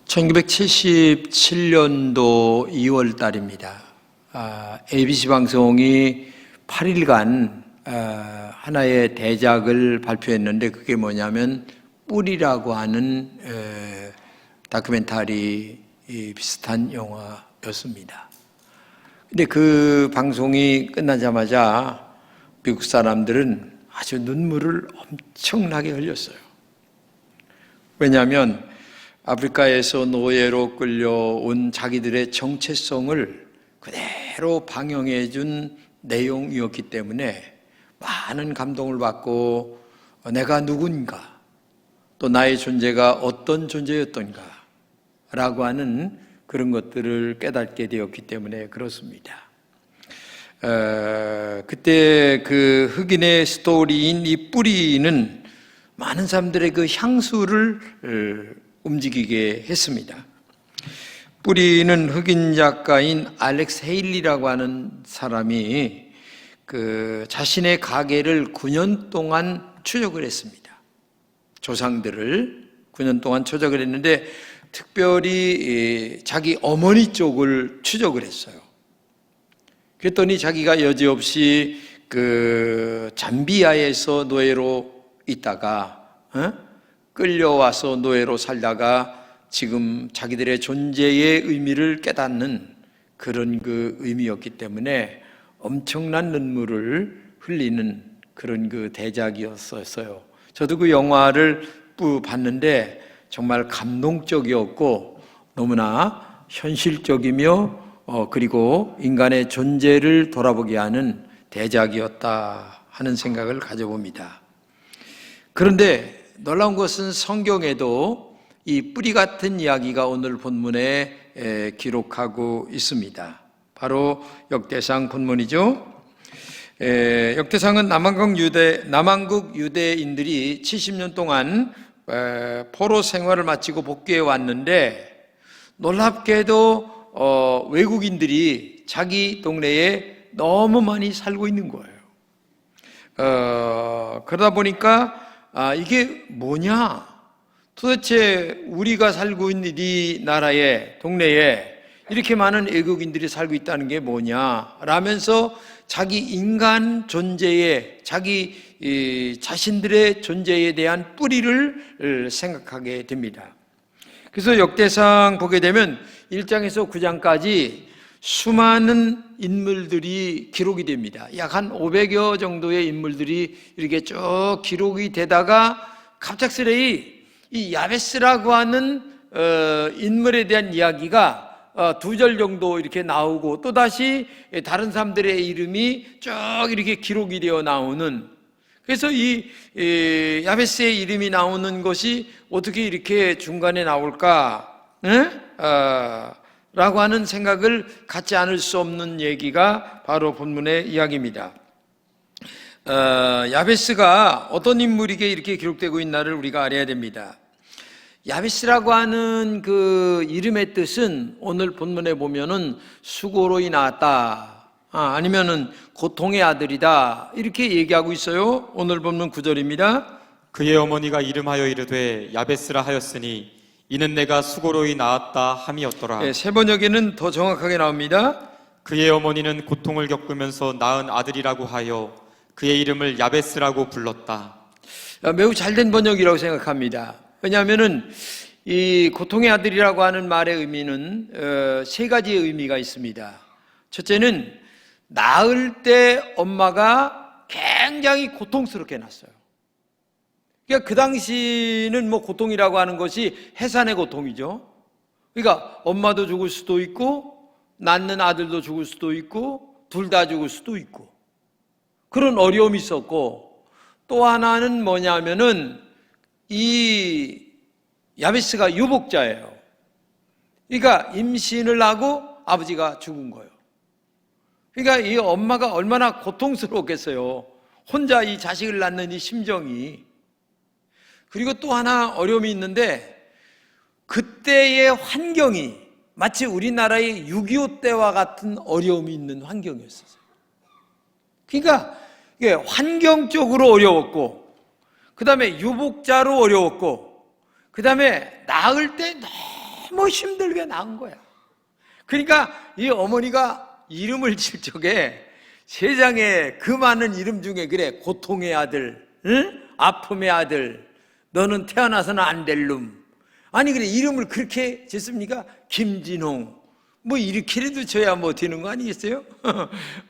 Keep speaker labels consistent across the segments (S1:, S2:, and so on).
S1: 1977년도 2월 달입니다. ABC 방송이 8일간 하나의 대작을 발표했는데 그게 뭐냐면 뿌리라고 하는 다큐멘터리 비슷한 영화였습니다. 근데 그 방송이 끝나자마자 미국 사람들은 아주 눈물을 엄청나게 흘렸어요. 왜냐하면 아프리카에서 노예로 끌려온 자기들의 정체성을 그대로 방영해 준 내용이었기 때문에 많은 감동을 받고 내가 누군가, 또 나의 존재가 어떤 존재였던가 라고 하는 그런 것들을 깨닫게 되었기 때문에 그렇습니다. 그때 그 흑인의 스토리인 이 뿌리는 많은 사람들의 그 향수를 움직이게 했습니다. 뿌리는 흑인 작가인 알렉스 헤일리라고 하는 사람이 그 자신의 가게를 9년 동안 추적을 했습니다. 조상들을 9년 동안 추적을 했는데 특별히 자기 어머니 쪽을 추적을 했어요. 그랬더니 자기가 여지없이 그 잠비아에서 노예로 있다가 끌려와서 노예로 살다가 지금 자기들의 존재의 의미를 깨닫는 그런 그 의미였기 때문에 엄청난 눈물을 흘리는 그런 그 대작이었어요. 저도 그 영화를 봤는데 정말 감동적이었고 너무나 현실적이며 그리고 인간의 존재를 돌아보게 하는 대작이었다 하는 생각을 가져봅니다. 그런데 놀라운 것은 성경에도 이 뿌리 같은 이야기가 오늘 본문에 기록하고 있습니다. 바로 역대상 본문이죠. 역대상은 남한국 유대인들이 70년 동안 포로 생활을 마치고 복귀해 왔는데 놀랍게도 외국인들이 자기 동네에 너무 많이 살고 있는 거예요. 그러다 보니까 이게 뭐냐? 도대체 우리가 살고 있는 이 나라에, 동네에 이렇게 많은 외국인들이 살고 있다는 게 뭐냐? 라면서 자기 인간 존재에, 자기 자신들의 존재에 대한 뿌리를 생각하게 됩니다. 그래서 역대상 보게 되면 1장에서 9장까지 수많은 인물들이 기록이 됩니다. 약 한 500여 정도의 인물들이 이렇게 쭉 기록이 되다가 갑작스레 이 야베스라고 하는 인물에 대한 이야기가 2절 정도 이렇게 나오고 또다시 다른 사람들의 이름이 쭉 이렇게 기록이 되어 나오는, 그래서 이 야베스의 이름이 나오는 것이 어떻게 이렇게 중간에 나올까? 라고 하는 생각을 갖지 않을 수 없는 얘기가 바로 본문의 이야기입니다. 야베스가 어떤 인물에게 이렇게 기록되고 있나를 우리가 알아야 됩니다. 야베스라고 하는 그 이름의 뜻은 오늘 본문에 보면은 수고로이 나왔다, 아니면은 고통의 아들이다, 이렇게 얘기하고 있어요. 오늘 본문 9절입니다.
S2: 그의 어머니가 이름하여 이르되 야베스라 하였으니 이는 내가 수고로이 낳았다 함이었더라.
S1: 네, 세 번역에는 더 정확하게 나옵니다.
S2: 그의 어머니는 고통을 겪으면서 낳은 아들이라고 하여 그의 이름을 야베스라고 불렀다.
S1: 매우 잘된 번역이라고 생각합니다. 왜냐하면은 이 고통의 아들이라고 하는 말의 의미는 세 가지의 의미가 있습니다. 첫째는 낳을 때 엄마가 굉장히 고통스럽게 낳았어요. 그러니까 그 당시는 뭐 고통이라고 하는 것이 해산의 고통이죠. 그러니까 엄마도 죽을 수도 있고 낳는 아들도 죽을 수도 있고 둘 다 죽을 수도 있고 그런 어려움이 있었고, 또 하나는 뭐냐면은 이 야베스가 유복자예요. 그러니까 임신을 하고 아버지가 죽은 거예요. 그러니까 이 엄마가 얼마나 고통스러웠겠어요. 혼자 이 자식을 낳는 이 심정이. 그리고 또 하나 어려움이 있는데 그때의 환경이 마치 우리나라의 6.25 때와 같은 어려움이 있는 환경이었어요. 그러니까 이게 환경적으로 어려웠고, 그 다음에 유복자로 어려웠고, 그 다음에 낳을 때 너무 힘들게 낳은 거야. 그러니까 이 어머니가 이름을 질 적에 세상에 그 많은 이름 중에 그래, 고통의 아들, 응? 아픔의 아들, 너는 태어나서는 안 될 놈. 아니 그래, 이름을 그렇게 짓습니까? 김진홍 뭐 이렇게라도 줘야 뭐 되는 거 아니겠어요?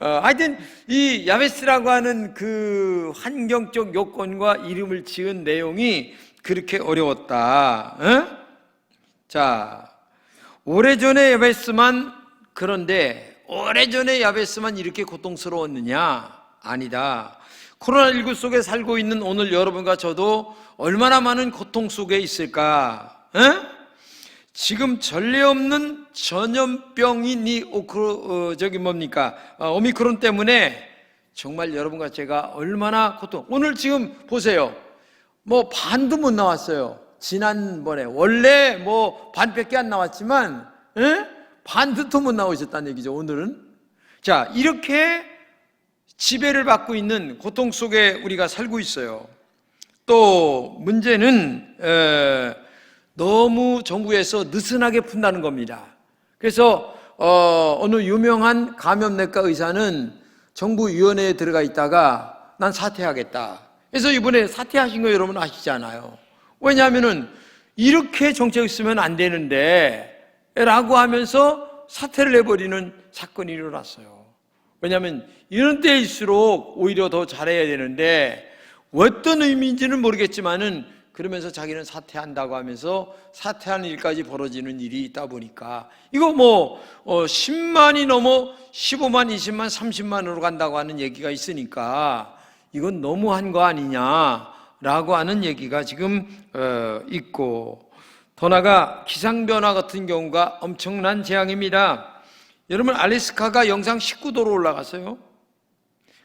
S1: 하여튼 이 야베스라고 하는 그 환경적 요건과 이름을 지은 내용이 그렇게 어려웠다. 자, 오래전에 야베스만, 그런데 오래전에 야베스만 이렇게 고통스러웠느냐? 아니다. 코로나19 속에 살고 있는 오늘 여러분과 저도 얼마나 많은 고통 속에 있을까? 지금 전례 없는 전염병인 이 오미크론 때문에 정말 여러분과 제가 얼마나 고통. 오늘 지금 보세요. 뭐 반도 못 나왔어요. 지난번에 원래 뭐 반밖에 안 나왔지만 반도 못 나오셨다는 얘기죠. 오늘은. 자, 이렇게 지배를 받고 있는 고통 속에 우리가 살고 있어요. 또 문제는 너무 정부에서 느슨하게 푼다는 겁니다. 그래서 어느 유명한 감염내과 의사는 정부위원회에 들어가 있다가 난 사퇴하겠다. 그래서 이번에 사퇴하신 거 여러분 아시잖아요. 왜냐하면은 이렇게 정책이 있으면 안 되는데 라고 하면서 사퇴를 해버리는 사건이 일어났어요. 왜냐하면 이런 때일수록 오히려 더 잘해야 되는데 어떤 의미인지는 모르겠지만은 그러면서 자기는 사퇴한다고 하면서 사퇴하는 일까지 벌어지는 일이 있다 보니까 이거 뭐 10만이 넘어 15만, 20만, 30만으로 간다고 하는 얘기가 있으니까 이건 너무한 거 아니냐라고 하는 얘기가 지금 있고, 더 나아가 기상변화 같은 경우가 엄청난 재앙입니다. 여러분, 알래스카가 영상 19도로 올라갔어요.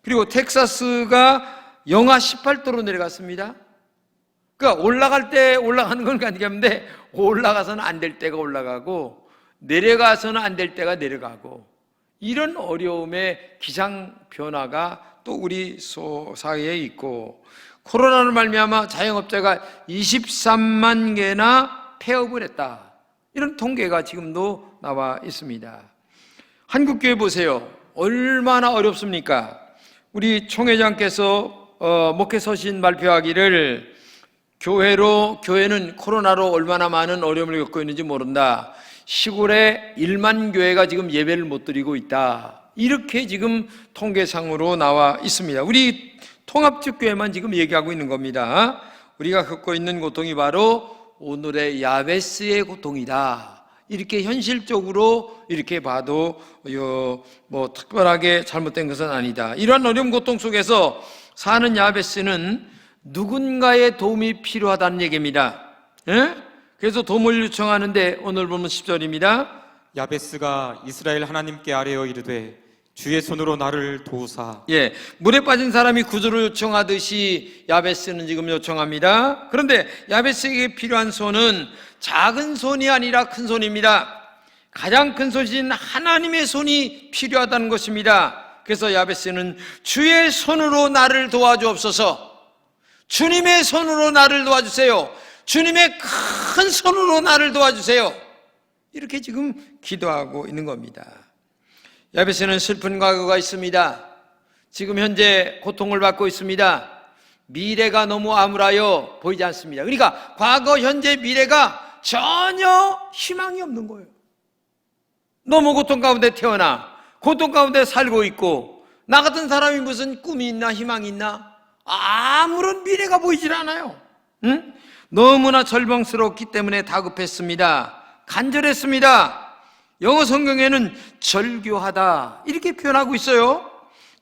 S1: 그리고 텍사스가 영하 18도로 내려갔습니다. 그러니까 올라갈 때 올라가는 건 아니겠는데 올라가서는 안 될 때가 올라가고 내려가서는 안 될 때가 내려가고, 이런 어려움의 기상 변화가 또 우리 사회에 있고, 코로나로 말미암아 자영업자가 23만 개나 폐업을 했다. 이런 통계가 지금도 나와 있습니다. 한국교회 보세요. 얼마나 어렵습니까? 우리 총회장께서 목회 서신 발표하기를 교회는 코로나로 얼마나 많은 어려움을 겪고 있는지 모른다. 시골에 1만 교회가 지금 예배를 못 드리고 있다. 이렇게 지금 통계상으로 나와 있습니다. 우리 통합적교회만 지금 얘기하고 있는 겁니다. 우리가 겪고 있는 고통이 바로 오늘의 야베스의 고통이다. 이렇게 현실적으로 이렇게 봐도 뭐 특별하게 잘못된 것은 아니다. 이러한 어려운 고통 속에서 사는 야베스는 누군가의 도움이 필요하다는 얘기입니다. 그래서 도움을 요청하는데 오늘 보면 10절입니다.
S2: 야베스가 이스라엘 하나님께 아뢰어 이르되 주의 손으로 나를 도우사.
S1: 물에 빠진 사람이 구조를 요청하듯이 야베스는 지금 요청합니다. 그런데 야베스에게 필요한 손은 작은 손이 아니라 큰 손입니다. 가장 큰 손인 하나님의 손이 필요하다는 것입니다. 그래서 야베스는 주의 손으로 나를 도와주옵소서, 주님의 손으로 나를 도와주세요, 주님의 큰 손으로 나를 도와주세요, 이렇게 지금 기도하고 있는 겁니다. 야베스는 슬픈 과거가 있습니다. 지금 현재 고통을 받고 있습니다. 미래가 너무 암울하여 보이지 않습니다. 그러니까 과거, 현재, 미래가 전혀 희망이 없는 거예요. 너무 고통 가운데 태어나 고통 가운데 살고 있고, 나 같은 사람이 무슨 꿈이 있나 희망이 있나? 아무런 미래가 보이질 않아요. 너무나 절망스럽기 때문에 다급했습니다. 간절했습니다. 영어 성경에는 절규하다 이렇게 표현하고 있어요.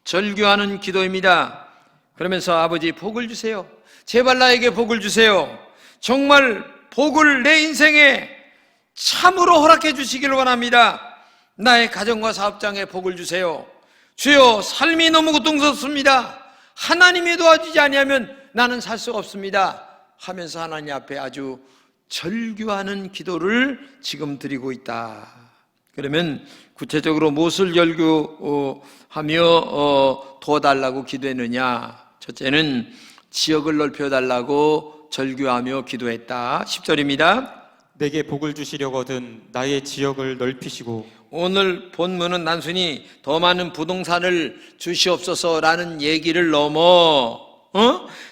S1: 절규하는 기도입니다. 그러면서 아버지 복을 주세요. 제발 나에게 복을 주세요. 정말 복을 내 인생에 참으로 허락해 주시기를 원합니다. 나의 가정과 사업장에 복을 주세요. 주여, 삶이 너무 고통스럽습니다. 하나님이 도와주지 아니하면 나는 살 수가 없습니다 하면서 하나님 앞에 아주 절규하는 기도를 지금 드리고 있다. 그러면 구체적으로 무엇을 절규하며 도와달라고 기도했느냐? 첫째는 지역을 넓혀달라고 절규하며 기도했다. 10절입니다.
S2: 내게 복을 주시려거든 나의 지역을 넓히시고.
S1: 오늘 본문은 단순히 더 많은 부동산을 주시옵소서라는 얘기를 넘어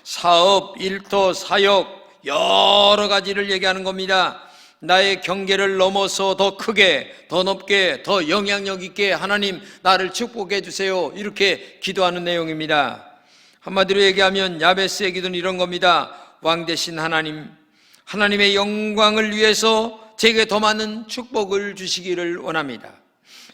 S1: 사업, 일터, 사역 여러 가지를 얘기하는 겁니다. 나의 경계를 넘어서 더 크게, 더 높게, 더 영향력 있게 하나님 나를 축복해 주세요. 이렇게 기도하는 내용입니다. 한마디로 얘기하면 야베스의 기도는 이런 겁니다. 왕 대신 하나님, 하나님의 영광을 위해서 제게 더 많은 축복을 주시기를 원합니다.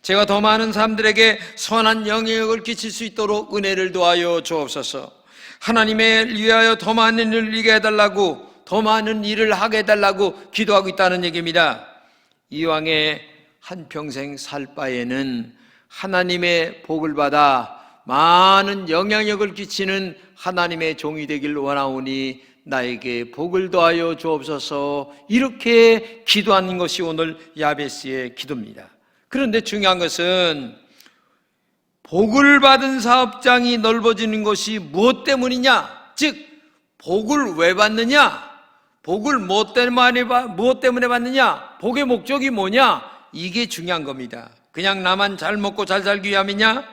S1: 제가 더 많은 사람들에게 선한 영향력을 끼칠 수 있도록 은혜를 도하여 주옵소서. 하나님을 위하여 더 많은 일을 이루게 해달라고, 더 많은 일을 하게 해달라고 기도하고 있다는 얘기입니다. 이왕에 한평생 살 바에는 하나님의 복을 받아 많은 영향력을 끼치는 하나님의 종이 되길 원하오니 나에게 복을 더하여 주옵소서. 이렇게 기도하는 것이 오늘 야베스의 기도입니다. 그런데 중요한 것은 복을 받은 사업장이 넓어지는 것이 무엇 때문이냐? 즉 복을 왜 받느냐? 복을 무엇 때문에 받느냐? 복의 목적이 뭐냐? 이게 중요한 겁니다. 그냥 나만 잘 먹고 잘 살기 위함이냐?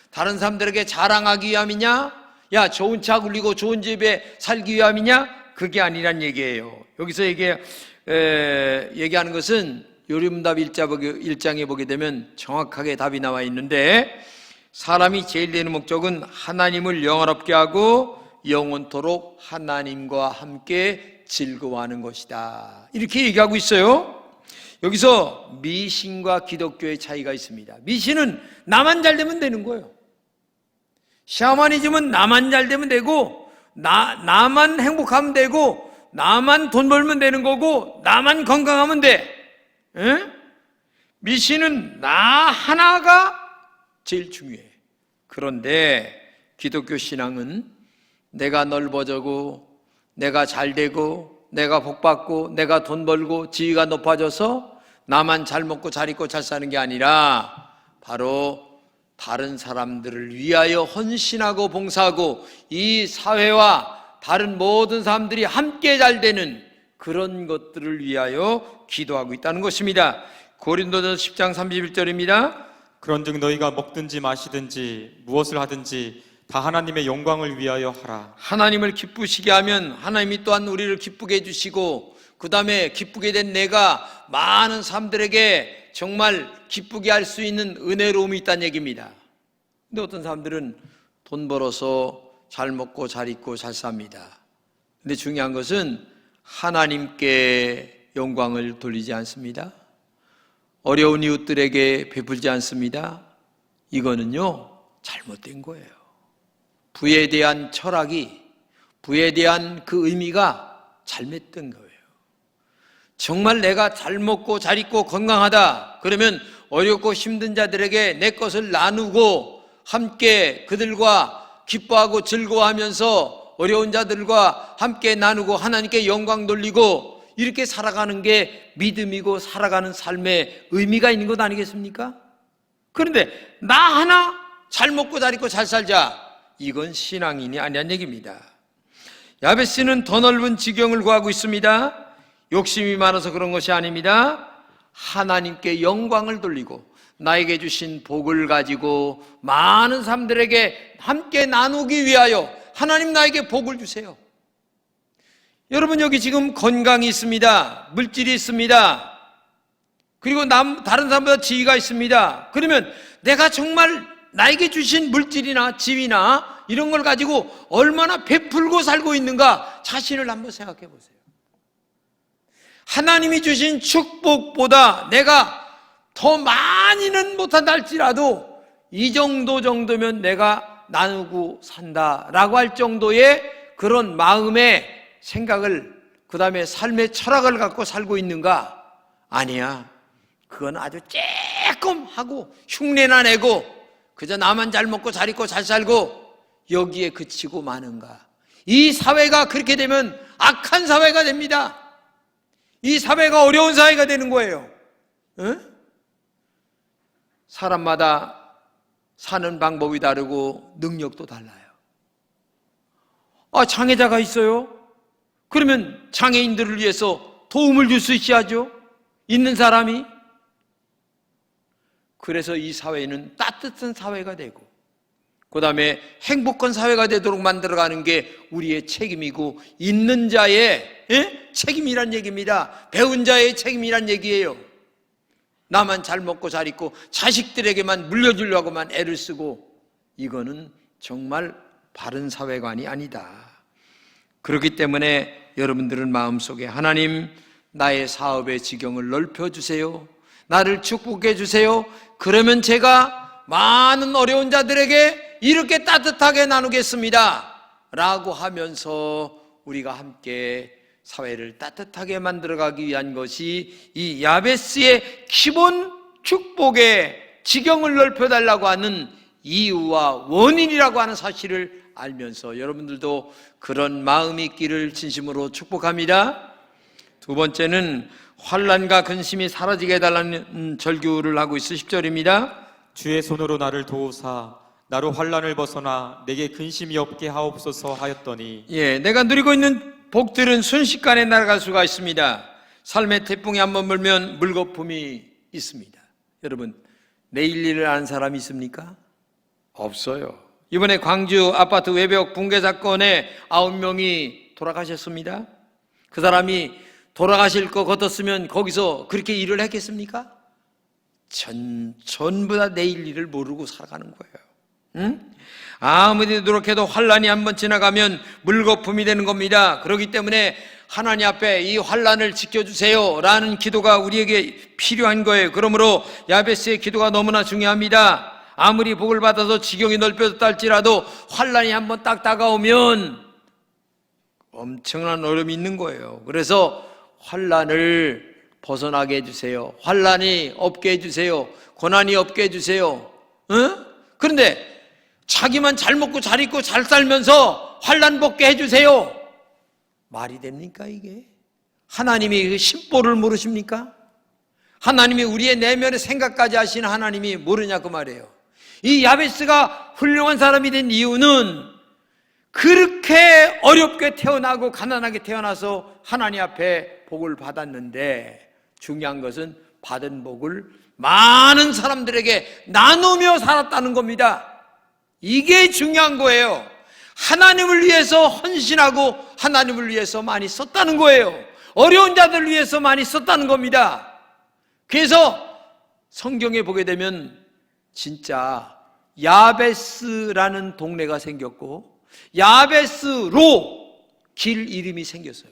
S1: 다른 사람들에게 자랑하기 위함이냐? 야, 좋은 차 굴리고 좋은 집에 살기 위함이냐? 그게 아니란 얘기예요. 여기서 얘기하는 것은 요림답 1장에 보게 되면 정확하게 답이 나와 있는데, 사람이 제일 되는 목적은 하나님을 영화롭게 하고 영원토록 하나님과 함께 즐거워하는 것이다. 이렇게 얘기하고 있어요. 여기서 미신과 기독교의 차이가 있습니다. 미신은 나만 잘 되면 되는 거예요. 샤머니즘은 나만 잘 되면 되고, 나만 행복하면 되고, 나만 돈 벌면 되는 거고, 나만 건강하면 돼. 에? 미신은 나 하나가 제일 중요해. 그런데 기독교 신앙은 내가 넓어지고, 내가 잘 되고, 내가 복받고, 내가 돈 벌고, 지위가 높아져서 나만 잘 먹고 잘 입고 잘 사는 게 아니라 바로 다른 사람들을 위하여 헌신하고 봉사하고 이 사회와 다른 모든 사람들이 함께 잘 되는 그런 것들을 위하여 기도하고 있다는 것입니다. 고린도전서 10장 31절입니다.
S2: 그런즉 너희가 먹든지 마시든지 무엇을 하든지 다 하나님의 영광을 위하여 하라.
S1: 하나님을 기쁘시게 하면 하나님이 또한 우리를 기쁘게 해주시고, 그 다음에 기쁘게 된 내가 많은 사람들에게 정말 기쁘게 할 수 있는 은혜로움이 있다는 얘기입니다. 근데 어떤 사람들은 돈 벌어서 잘 먹고 잘 입고 잘 삽니다. 근데 중요한 것은 하나님께 영광을 돌리지 않습니다. 어려운 이웃들에게 베풀지 않습니다. 이거는요, 잘못된 거예요. 부에 대한 철학이, 부에 대한 그 의미가 잘못된 거예요. 정말 내가 잘 먹고 잘 입고 건강하다 그러면 어렵고 힘든 자들에게 내 것을 나누고 함께 그들과 기뻐하고 즐거워하면서 어려운 자들과 함께 나누고 하나님께 영광 돌리고 이렇게 살아가는 게 믿음이고 살아가는 삶의 의미가 있는 것 아니겠습니까? 그런데 나 하나 잘 먹고 잘 입고 잘 살자, 이건 신앙인이 아니란 얘기입니다. 야베스는 더 넓은 지경을 구하고 있습니다. 욕심이 많아서 그런 것이 아닙니다. 하나님께 영광을 돌리고 나에게 주신 복을 가지고 많은 사람들에게 함께 나누기 위하여 하나님 나에게 복을 주세요. 여러분, 여기 지금 건강이 있습니다. 물질이 있습니다. 그리고 다른 사람보다 지위가 있습니다. 그러면 내가 정말 나에게 주신 물질이나 지위나 이런 걸 가지고 얼마나 베풀고 살고 있는가 자신을 한번 생각해 보세요. 하나님이 주신 축복보다 내가 더 많이는 못한다 할지라도 이 정도면 내가 나누고 산다라고 할 정도의 그런 마음의 생각을, 그 다음에 삶의 철학을 갖고 살고 있는가? 아니야. 그건 아주 조금 하고 흉내나 내고 그저 나만 잘 먹고 잘 입고 잘 살고 여기에 그치고 마는가? 이 사회가 그렇게 되면 악한 사회가 됩니다. 이 사회가 어려운 사회가 되는 거예요. 사람마다 사는 방법이 다르고 능력도 달라요. 장애자가 있어요. 그러면 장애인들을 위해서 도움을 줄 수 있어야죠. 있는 사람이. 그래서 이 사회는 따뜻한 사회가 되고 그 다음에 행복한 사회가 되도록 만들어가는 게 우리의 책임이고 있는 자의 책임이란 얘기입니다. 배운 자의 책임이란 얘기예요. 나만 잘 먹고 잘 입고 자식들에게만 물려주려고만 애를 쓰고 이거는 정말 바른 사회관이 아니다. 그렇기 때문에 여러분들은 마음속에 하나님 나의 사업의 지경을 넓혀주세요. 나를 축복해 주세요. 그러면 제가 많은 어려운 자들에게 이렇게 따뜻하게 나누겠습니다 라고 하면서 우리가 함께 사회를 따뜻하게 만들어가기 위한 것이 이 야베스의 기본 축복의 지경을 넓혀달라고 하는 이유와 원인이라고 하는 사실을 알면서 여러분들도 그런 마음이 있기를 진심으로 축복합니다. 두 번째는 환난과 근심이 사라지게 해달라는 절규를 하고 있어 10절입니다.
S2: 주의 손으로 나를 도우사 나로 환난을 벗어나 내게 근심이 없게 하옵소서 하였더니
S1: 내가 누리고 있는 복들은 순식간에 날아갈 수가 있습니다. 삶의 태풍이 한번 불면 물거품이 있습니다. 여러분 내일 일을 아는 사람이 있습니까? 없어요. 이번에 광주 아파트 외벽 붕괴 사건에 9명이 돌아가셨습니다. 그 사람이 돌아가실 것 같았으면 거기서 그렇게 일을 했겠습니까? 전부 다 내일 일을 모르고 살아가는 거예요. 응? 아무리 노력해도 환난이 한번 지나가면 물거품이 되는 겁니다. 그렇기 때문에 하나님 앞에 이 환난을 지켜주세요 라는 기도가 우리에게 필요한 거예요. 그러므로 야베스의 기도가 너무나 중요합니다. 아무리 복을 받아서 지경이 넓혀졌다 할지라도 환난이 한번 딱 다가오면 엄청난 어려움이 있는 거예요. 그래서 환난을 벗어나게 해주세요. 환난이 없게 해주세요. 고난이 없게 해주세요. 그런데 자기만 잘 먹고 잘 입고 잘 살면서 환난 벗게 해주세요. 말이 됩니까 이게? 하나님이 그 심보를 모르십니까? 하나님이 우리의 내면의 생각까지 하시는 하나님이 모르냐 그 말이에요. 이 야베스가 훌륭한 사람이 된 이유는 그렇게 어렵게 태어나고 가난하게 태어나서 하나님 앞에 복을 받았는데 중요한 것은 받은 복을 많은 사람들에게 나누며 살았다는 겁니다. 이게 중요한 거예요. 하나님을 위해서 헌신하고 하나님을 위해서 많이 썼다는 거예요. 어려운 자들을 위해서 많이 썼다는 겁니다. 그래서 성경에 보게 되면 진짜 야베스라는 동네가 생겼고 야베스로 길 이름이 생겼어요.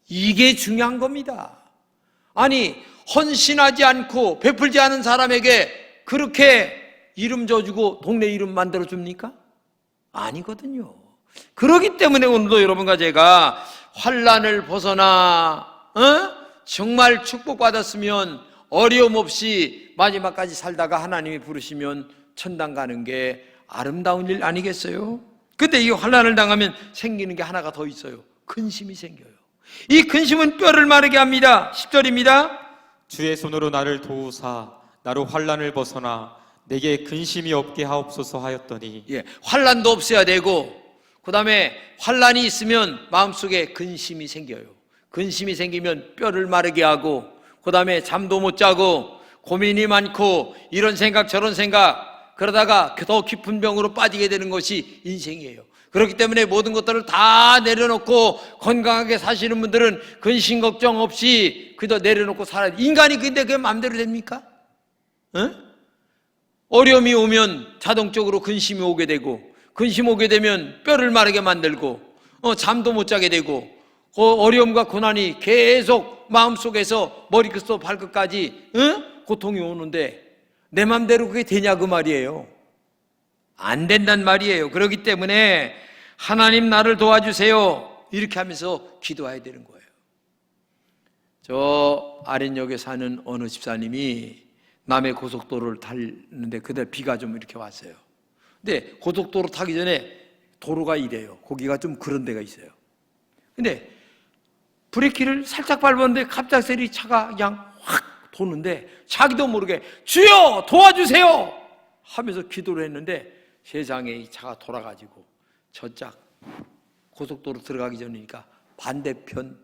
S1: 이게 중요한 겁니다. 아니 헌신하지 않고 베풀지 않은 사람에게 그렇게 이름 줘주고 동네 이름 만들어줍니까? 아니거든요. 그렇기 때문에 오늘도 여러분과 제가 환난을 벗어나 정말 축복받았으면 어려움 없이 마지막까지 살다가 하나님이 부르시면 천당 가는 게 아름다운 일 아니겠어요? 근데 이 환난을 당하면 생기는 게 하나가 더 있어요. 근심이 생겨요. 이 근심은 뼈를 마르게 합니다. 10절입니다.
S2: 주의 손으로 나를 도우사 나로 환난을 벗어나 내게 근심이 없게 하옵소서 하였더니
S1: 환난도 없어야 되고 그 다음에 환난이 있으면 마음속에 근심이 생겨요. 근심이 생기면 뼈를 마르게 하고 그 다음에 잠도 못 자고 고민이 많고 이런 생각 저런 생각 그러다가 더 깊은 병으로 빠지게 되는 것이 인생이에요. 그렇기 때문에 모든 것들을 다 내려놓고 건강하게 사시는 분들은 근심 걱정 없이 그저 내려놓고 살아야 돼. 인간이 근데 그게 마음대로 됩니까? 어려움이 오면 자동적으로 근심이 오게 되고 근심 오게 되면 뼈를 마르게 만들고 잠도 못 자게 되고 어려움과 고난이 계속 마음속에서 머리끝부터 발끝까지 고통이 오는데 내 맘대로 그게 되냐 그 말이에요. 안 된단 말이에요. 그렇기 때문에 하나님 나를 도와주세요 이렇게 하면서 기도해야 되는 거예요. 저 아랫역에 사는 어느 집사님이 남해 고속도로를 타는데 그때 비가 좀 이렇게 왔어요. 근데 고속도로 타기 전에 도로가 이래요. 거기가 좀 그런 데가 있어요. 근데 브레이크를 살짝 밟았는데 갑작스레 차가 그냥 확 도는데 자기도 모르게 주여 도와주세요 하면서 기도를 했는데 세상에 이 차가 돌아가지고 저짝 고속도로 들어가기 전이니까 반대편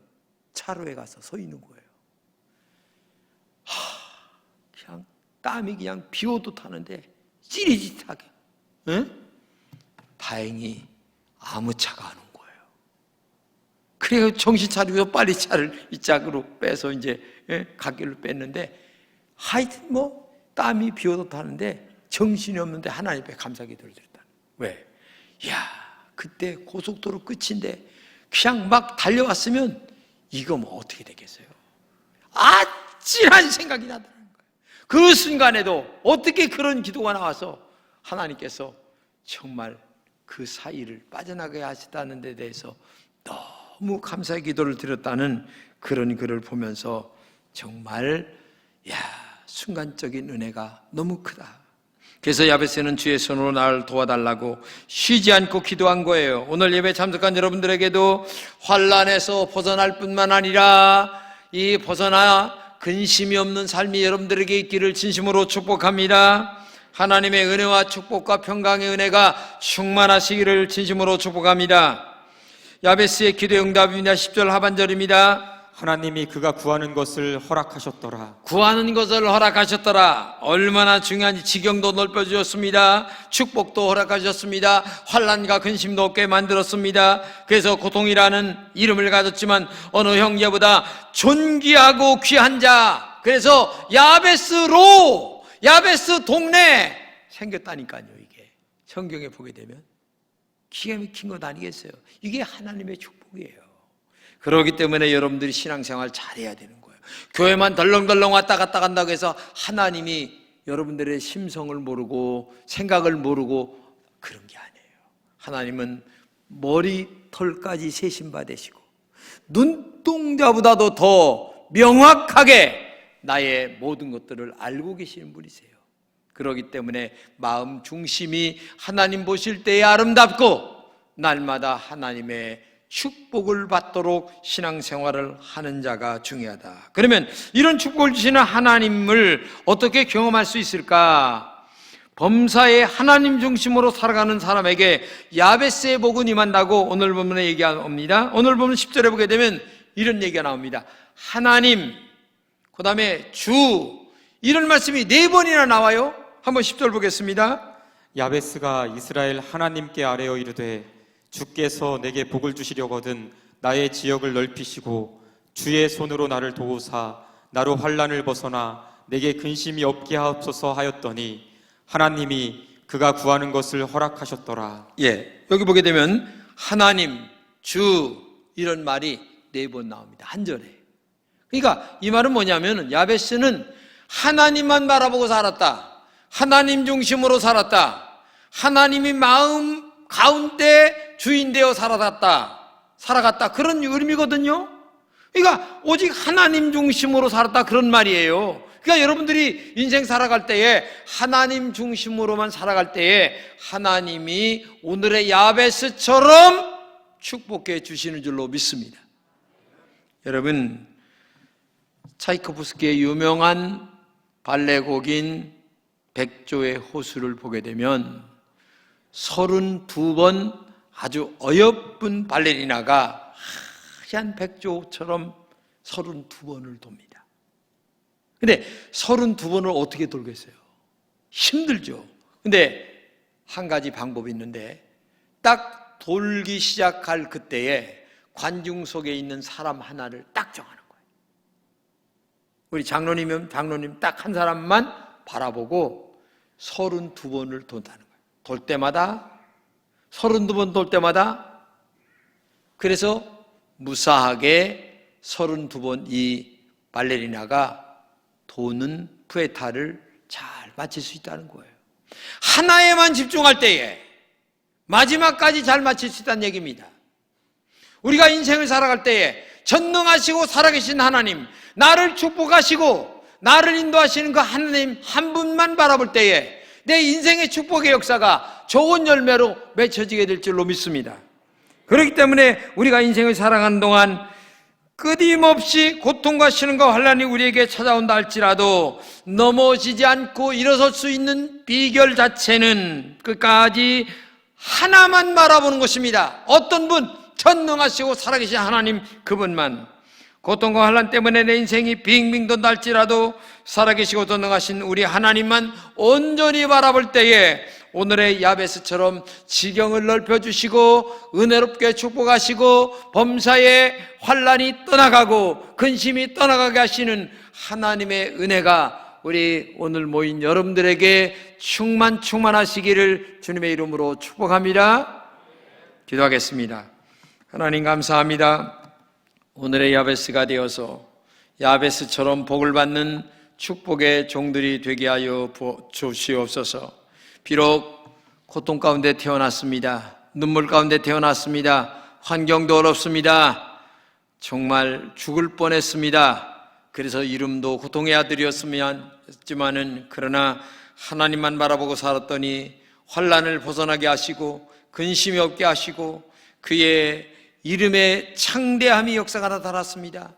S1: 차로에 가서 서 있는 거예요. 그냥 땀이 그냥 비 오도 타는데 찌릿찌릿하게. 응? 다행히 아무 차가 안 온 거예요. 그래서 정신 차리고 빨리 차를 이 짝으로 빼서 이제 갓길로 뺐는데, 하여튼 뭐 땀이 비 오도 타는데 정신이 없는데 하나님 앞에 감사기도를 드렸다. 왜? 야, 그때 고속도로 끝인데 그냥 막 달려왔으면 이거 뭐 어떻게 되겠어요? 아찔한 생각이 나더라는 거예요. 그 순간에도 어떻게 그런 기도가 나와서 하나님께서 정말 그 사이를 빠져나가게 하셨다는 데 대해서 너무 감사의 기도를 드렸다는 그런 글을 보면서 정말 순간적인 은혜가 너무 크다. 그래서 야베스는 주의 손으로 나를 도와달라고 쉬지 않고 기도한 거예요. 오늘 예배 참석한 여러분들에게도 환난에서 벗어날 뿐만 아니라 이 벗어나 근심이 없는 삶이 여러분들에게 있기를 진심으로 축복합니다. 하나님의 은혜와 축복과 평강의 은혜가 충만하시기를 진심으로 축복합니다. 야베스의 기도 응답입니다. 10절 하반절입니다.
S2: 하나님이 그가 구하는 것을 허락하셨더라.
S1: 구하는 것을 허락하셨더라. 얼마나 중요한지. 지경도 넓혀주셨습니다. 축복도 허락하셨습니다. 환난과 근심도 없게 만들었습니다. 그래서 고통이라는 이름을 가졌지만 어느 형제보다 존귀하고 귀한 자, 그래서 야베스로, 야베스 동네 생겼다니까요. 이게 성경에 보게 되면 기가 막힌 것 아니겠어요? 이게 하나님의 축복이에요. 그렇기 때문에 여러분들이 신앙생활 잘해야 되는 거예요. 교회만 덜렁덜렁 왔다 갔다 간다고 해서 하나님이 여러분들의 심성을 모르고 생각을 모르고 그런 게 아니에요. 하나님은 머리털까지 세심받으시고 눈동자보다도 더 명확하게 나의 모든 것들을 알고 계시는 분이세요. 그렇기 때문에 마음 중심이 하나님 보실 때에 아름답고 날마다 하나님의 축복을 받도록 신앙생활을 하는 자가 중요하다. 그러면 이런 축복을 주시는 하나님을 어떻게 경험할 수 있을까? 범사에 하나님 중심으로 살아가는 사람에게 야베스의 복은 임한다고 오늘 본문에 얘기합니다. 오늘 본문 10절에 보게 되면 이런 얘기가 나옵니다. 하나님, 그 다음에 주, 이런 말씀이 4번이나 나와요. 한번 10절 보겠습니다.
S2: 야베스가 이스라엘 하나님께 아뢰어 이르되 주께서 내게 복을 주시려거든 나의 지역을 넓히시고 주의 손으로 나를 도우사 나로 환난을 벗어나 내게 근심이 없게 하옵소서 하였더니 하나님이 그가 구하는 것을 허락하셨더라.
S1: 여기 보게 되면 하나님, 주, 이런 말이 4번 나옵니다. 한 절에. 그러니까 이 말은 뭐냐면 야베스는 하나님만 바라보고 살았다. 하나님 중심으로 살았다. 하나님이 마음 가운데 주인 되어 살아갔다. 그런 의미거든요. 그러니까 오직 하나님 중심으로 살았다, 그런 말이에요. 그러니까 여러분들이 인생 살아갈 때에 하나님 중심으로만 살아갈 때에 하나님이 오늘의 야베스처럼 축복해 주시는 줄로 믿습니다. 여러분, 차이코프스키의 유명한 발레곡인 백조의 호수를 보게 되면 32번 아주 어여쁜 발레리나가 하얀 백조처럼 32번을 돕니다. 근데 32번을 어떻게 돌겠어요? 힘들죠. 근데 한 가지 방법이 있는데 딱 돌기 시작할 그때에 관중 속에 있는 사람 하나를 딱 정하는 거예요. 우리 장로님이면 장로님 딱 한 사람만 바라보고 32번을 돈다는 거예요. 돌 때마다 32번 돌 때마다. 그래서 무사하게 32번 이 발레리나가 도는 푸에타를 잘 마칠 수 있다는 거예요. 하나에만 집중할 때에 마지막까지 잘 마칠 수 있다는 얘기입니다. 우리가 인생을 살아갈 때에 전능하시고 살아계신 하나님, 나를 축복하시고 나를 인도하시는 그 하나님 한 분만 바라볼 때에 내 인생의 축복의 역사가 좋은 열매로 맺혀지게 될 줄로 믿습니다. 그렇기 때문에 우리가 인생을 살아가는 동안 끊임없이 고통과 시련과 환난이 우리에게 찾아온다 할지라도 넘어지지 않고 일어설 수 있는 비결 자체는 끝까지 하나만 바라보는 것입니다. 어떤 분 전능하시고 살아계신 하나님 그분만, 고통과 환난 때문에 내 인생이 빙빙 돈다 할지라도 살아계시고 전능하신 우리 하나님만 온전히 바라볼 때에 오늘의 야베스처럼 지경을 넓혀주시고 은혜롭게 축복하시고 범사의 환난이 떠나가고 근심이 떠나가게 하시는 하나님의 은혜가 우리 오늘 모인 여러분들에게 충만하시기를 주님의 이름으로 축복합니다. 기도하겠습니다. 하나님 감사합니다. 오늘의 야베스가 되어서 야베스처럼 복을 받는 축복의 종들이 되게 하여 주시옵소서. 비록 고통 가운데 태어났습니다. 눈물 가운데 태어났습니다. 환경도 어렵습니다. 정말 죽을 뻔했습니다. 그래서 이름도 고통의 아들이었지만은 그러나 하나님만 바라보고 살았더니 환난을 벗어나게 하시고 근심이 없게 하시고 그의 이름에 창대함이 역사가 나타났습니다.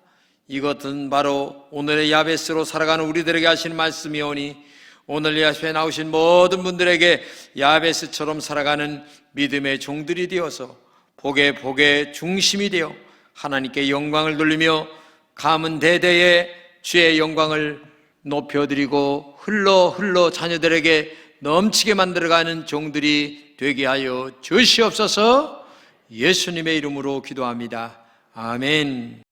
S1: 이것은 바로 오늘의 야베스로 살아가는 우리들에게 하시는 말씀이오니 오늘 야베스에 나오신 모든 분들에게 야베스처럼 살아가는 믿음의 종들이 되어서 복의 중심이 되어 하나님께 영광을 돌리며 감은 대대에 주의 영광을 높여드리고 흘러 자녀들에게 넘치게 만들어가는 종들이 되게 하여 주시옵소서. 예수님의 이름으로 기도합니다. 아멘.